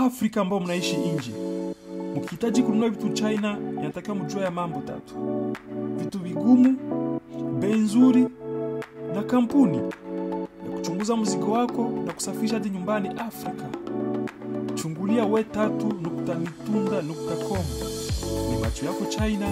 Afrika ambao mnaishi nje, mkihitaji kununua vitu China, inatakiwa mjue ya mambo tatu: vitu vigumu, bei nzuri, na kampuni ya kuchunguza mzigo wako na kusafisha hadi nyumbani Afrika. Chungulia we3.mitunda.com. Ni macho yako China.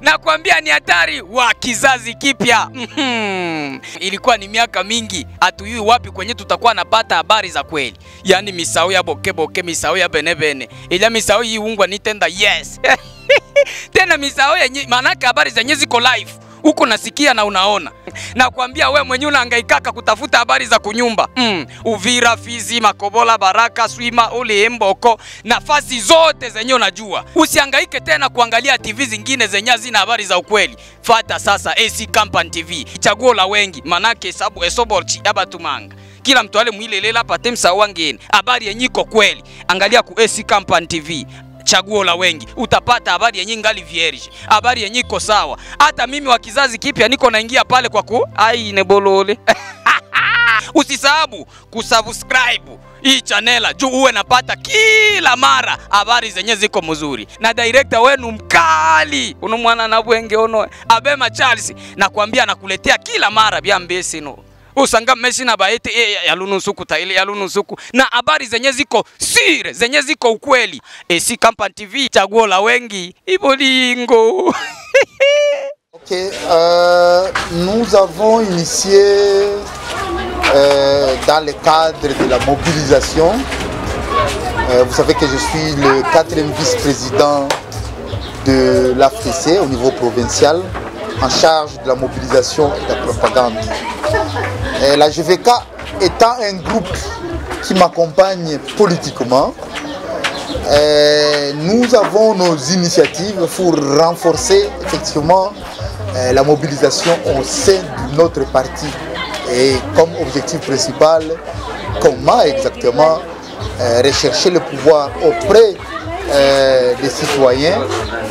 Nakwambia ni hatari wa kizazi kipya. Ilikuwa ni miaka mingi, hatujui wapi kwenye tutakuwa napata habari za kweli. Yaani misao ya boke, misao ya bene. Ila misao hii ungwa nitenda yes. Tena misao yenye manaka habari zenye ziko live. Huko nasikia na unaona. Nakwambia we mwenyewe unahangaikaka kutafuta habari za kunyumba. Uvira, Fizi, Makobola, Baraka, Swima, Ole, Mboko, nafasi zote zenye unajua. Usihangaike tena kuangalia TV zingine zenye hazina habari za ukweli. Fata sasa AC Company TV. Chaguo la wengi, manake sabu esoborchi abatumanga. Kila mtu ale muilelela pate msao wangeni. Habari yenye iko kweli. Angalia ku AC Company TV. Chaguo la wengi, utapata habari yenye ngali vierge, habari yenye iko sawa. Hata mimi wa kizazi kipya niko naingia pale kwa ai nebolole. Usisahau kusubscribe hii channel juu uwe napata kila mara habari zenye ziko mzuri. Na director wenu mkali, unomwana na bwenge ono Abema Charles, nakwambia nakuletea kila mara bya mbesi no. Usanga meshi na baete yalunusuku taile yalunusuku na habari zenye ziko sire zenye ziko ukweli. AC Company TV, chaguo la wengi, ibolingo. Ok, nous avons initié dans le cadre de la mobilisation. Vous savez que je suis le 4e vice-président de l'AFTC au niveau provincial, en charge de la mobilisation et de la propagande. La GVK étant un groupe qui m'accompagne politiquement, nous avons nos initiatives pour renforcer effectivement la mobilisation au sein de notre parti. Et comme objectif principal, comment exactement rechercher le pouvoir auprès des citoyens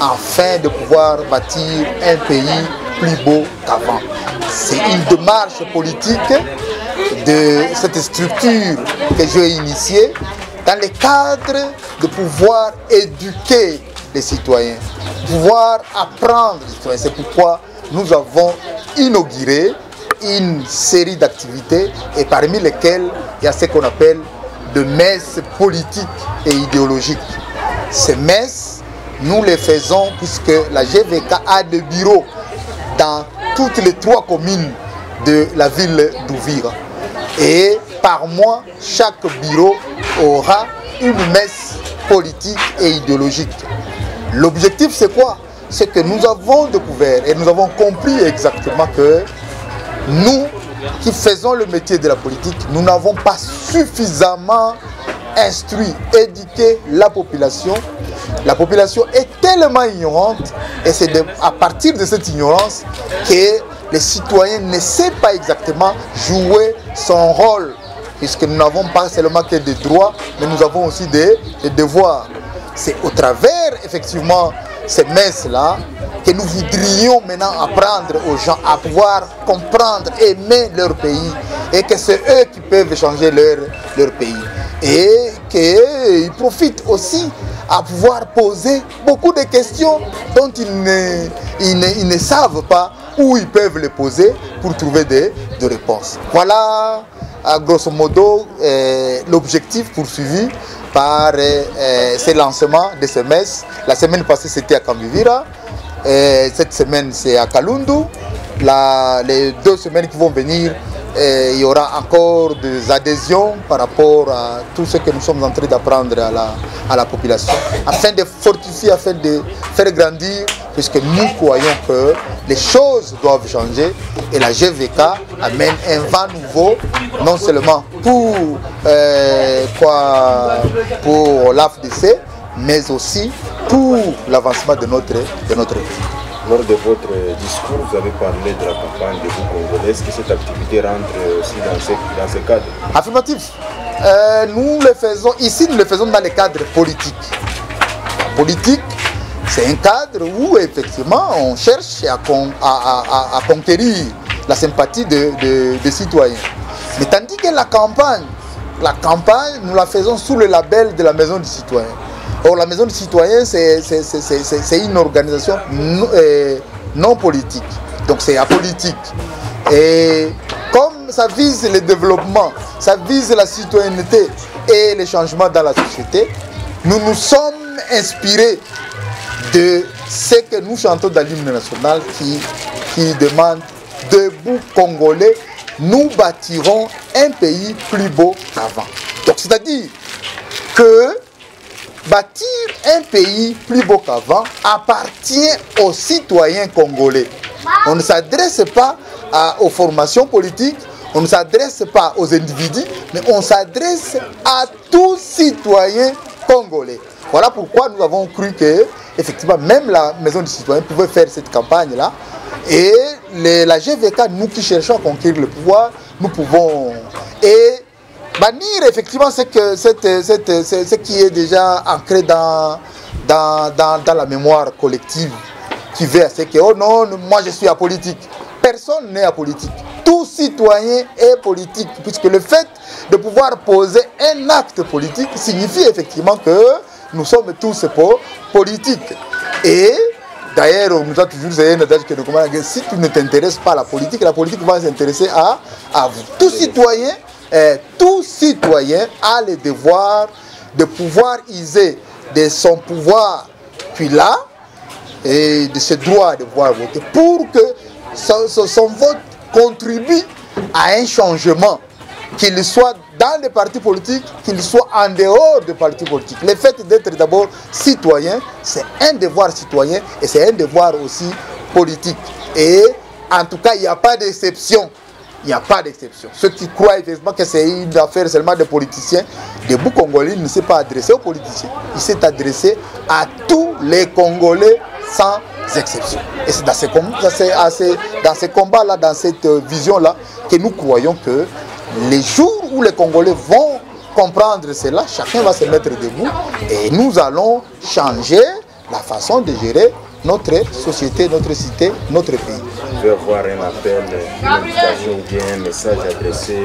afin de pouvoir bâtir un pays plus beau qu'avant. C'est une démarche politique de cette structure que j'ai initiée dans le cadre de pouvoir éduquer les citoyens, pouvoir apprendre les citoyens. C'est pourquoi nous avons inauguré une série d'activités et parmi lesquelles il y a ce qu'on appelle de messes politiques et idéologiques. Ces messes, nous les faisons puisque la GVK a des bureaux dans toutes les 3 communes de la ville d'Ouvira. Et par mois, chaque bureau aura une messe politique et idéologique. L'objectif c'est quoi? C'est que nous avons découvert et nous avons compris exactement que nous qui faisons le métier de la politique, nous n'avons pas suffisamment instruit, éduqué la population. La population est tellement ignorante et c'est à partir de cette ignorance que les citoyens ne savent pas exactement jouer son rôle, puisque nous n'avons pas seulement que des droits, mais nous avons aussi des devoirs. C'est au travers effectivement ces messes-là que nous voudrions maintenant apprendre aux gens à pouvoir comprendre, aimer leur pays et que c'est eux qui peuvent changer leur pays. Et qu'ils profitent aussi à pouvoir poser beaucoup de questions dont ils ne savent pas où ils peuvent les poser pour trouver des réponses. Voilà grosso modo l'objectif poursuivi par ces lancements de ces messes. La semaine passée c'était à Kambivira, cette semaine c'est à Kalundu. Les 2 semaines qui vont venir, il y aura encore des adhésions par rapport à tout ce que nous sommes en train d'apprendre à la population, afin de fortifier, afin de faire grandir, puisque nous croyons que les choses doivent changer et la GVK amène un vent nouveau, non seulement pour l'AFDC, mais aussi pour l'avancement de notre pays. Lors de votre discours, vous avez parlé de la campagne de vous congolais. Est-ce que cette activité rentre aussi dans ce cadre? Affirmatif. Nous le faisons, ici nous le faisons dans le cadre politique. La politique, c'est un cadre où effectivement on cherche à conquérir la sympathie des citoyens. Mais tandis que la campagne, nous la faisons sous le label de la Maison du Citoyen. Or, la Maison du Citoyen, c'est une organisation non politique. Donc, c'est apolitique. Et comme ça vise le développement, ça vise la citoyenneté et les changements dans la société, nous nous sommes inspirés de ce que nous chantons dans l'hymne national qui demande « Debout Congolais, nous bâtirons un pays plus beau qu'avant ». Donc, c'est-à-dire que bâtir un pays plus beau qu'avant appartient aux citoyens congolais. On ne s'adresse pas aux formations politiques, on ne s'adresse pas aux individus, mais on s'adresse à tous citoyens congolais. Voilà pourquoi nous avons cru que, effectivement, même la Maison du Citoyen pouvait faire cette campagne-là. Et la GVK, nous qui cherchons à conquérir le pouvoir, nous pouvons... Et bannir effectivement ce qui est déjà ancré dans la mémoire collective, qui veut à ce que, oh non, moi je suis apolitique. Personne n'est apolitique. Tout citoyen est politique, puisque le fait de pouvoir poser un acte politique signifie effectivement que nous sommes tous politiques. Et d'ailleurs, on nous a toujours dit un adage que si tu ne t'intéresses pas à la politique va s'intéresser à vous. Tout citoyen a le devoir de pouvoir user de son pouvoir, puis là, et de ses droits de pouvoir voter, pour que son vote contribue à un changement, qu'il soit dans les partis politiques, qu'il soit en dehors des partis politiques. Le fait d'être d'abord citoyen, c'est un devoir citoyen et c'est un devoir aussi politique. Et en tout cas, il n'y a pas d'exception. Il n'y a pas d'exception. Ceux qui croient effectivement que c'est une affaire seulement des politiciens, Debout Congolais ne s'est pas adressé aux politiciens. Il s'est adressé à tous les Congolais sans exception. Et c'est dans ces combats-là, dans cette vision-là, que nous croyons que les jours où les Congolais vont comprendre cela, chacun va se mettre debout et nous allons changer la façon de gérer notre société, notre cité, notre pays. Vous pouvez avoir un appel, une invitation ou bien un message adressé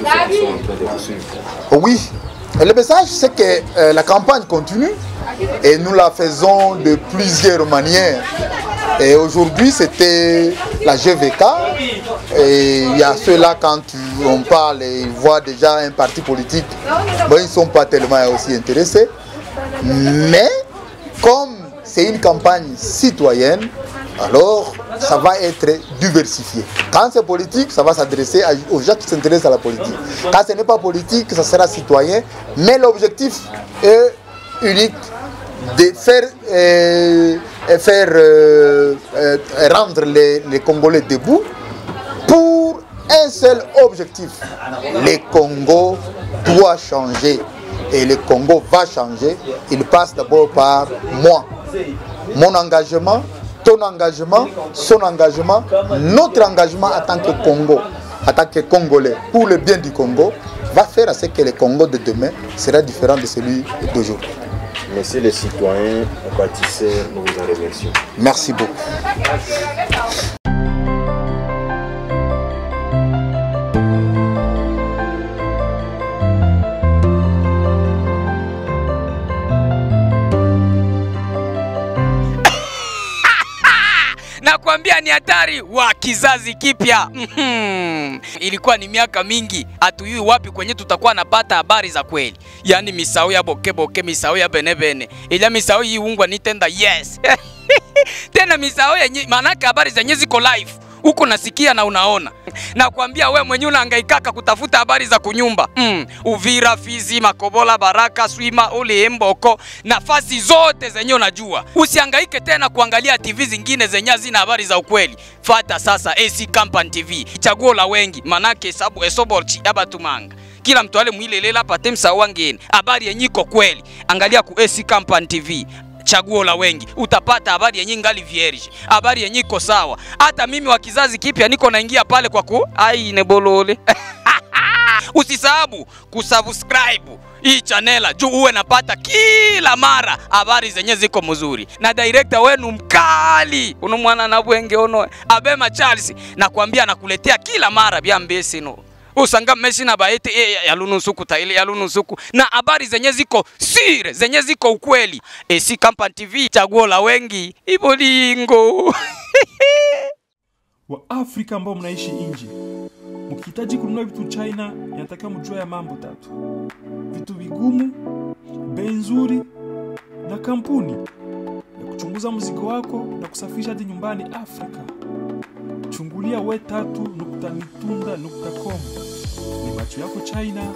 à tous ceux qui sont en train de vous suivre? Oui, le message c'est que la campagne continue et nous la faisons de plusieurs manières. Et aujourd'hui c'était la GVK et il y a ceux-là quand on parle et ils voient déjà un parti politique, bon, ils ne sont pas tellement aussi intéressés. Mais comme c'est une campagne citoyenne, alors ça va être diversifié. Quand c'est politique, ça va s'adresser aux gens qui s'intéressent à la politique. Quand ce n'est pas politique, ça sera citoyen. Mais l'objectif est unique de rendre les Congolais debout pour un seul objectif. Le Congo doit changer. Et le Congo va changer. Il passe d'abord par moi. Mon engagement, ton engagement, son engagement, notre engagement en tant que Congo, en tant que Congolais, pour le bien du Congo, va faire à ce que le Congo de demain sera différent de celui d'aujourd'hui. Merci les citoyens, bâtisseurs, nous vous en remercions. Merci beaucoup. Nakwambia ni hatari wa kizazi kipya. Ilikuwa ni miaka mingi, hatujui wapi kwenye tutakuwa napata habari za kweli. Yaani misao ya bokeboke, misao ya benebene. Ila misao hii ungwa nitenda yes. Tena misao yenye manaka habari zenye ziko live. Huko nasikia na unaona. Nakwambia we mwenyewe unahangaikaka kutafuta habari za kunyumba. Uvira, Fizi, Makobola, Baraka, Swima, Ole, Mboko, nafasi zote zenye unajua. Usihangaike tena kuangalia TV zingine zenye hazina habari za ukweli. Fata sasa AC Company TV. Chaguo la wengi, manake sabu esoborchi abatumanga. Kila mtu ale muilelela pate msawa ngeni. Habari yenye iko kweli. Angalia ku AC Company TV. chaguo la wengi. Utapata habari yenye ngali vierge, habari yenye iko sawa. Hata mimi wa kizazi kipya niko naingia pale kwa ai nebolole. Usisahau kusubscribe hii channel juu uwe napata kila mara habari zenye ziko mzuri. Na director wenu mkali unomwana na bwenge ono Abema Charles, nakwambia nakuletea kila mara bya mbesi no. Usanga meshi na baete yalunusuku taili yalunusuku na habari zenye ziko sire zenye ziko ukweli. Si Company TV chaguo la wengi ibolingo. Wa Afrika ambao mnaishi nje, mkihitaji kununua vitu China, yanataka mjue ya mambo tatu: vitu vigumu, bei nzuri na kampuni ya kuchunguza mzigo wako na kusafisha hadi nyumbani Afrika. Chungulia we3.mitunda.com. Ni macho yako China.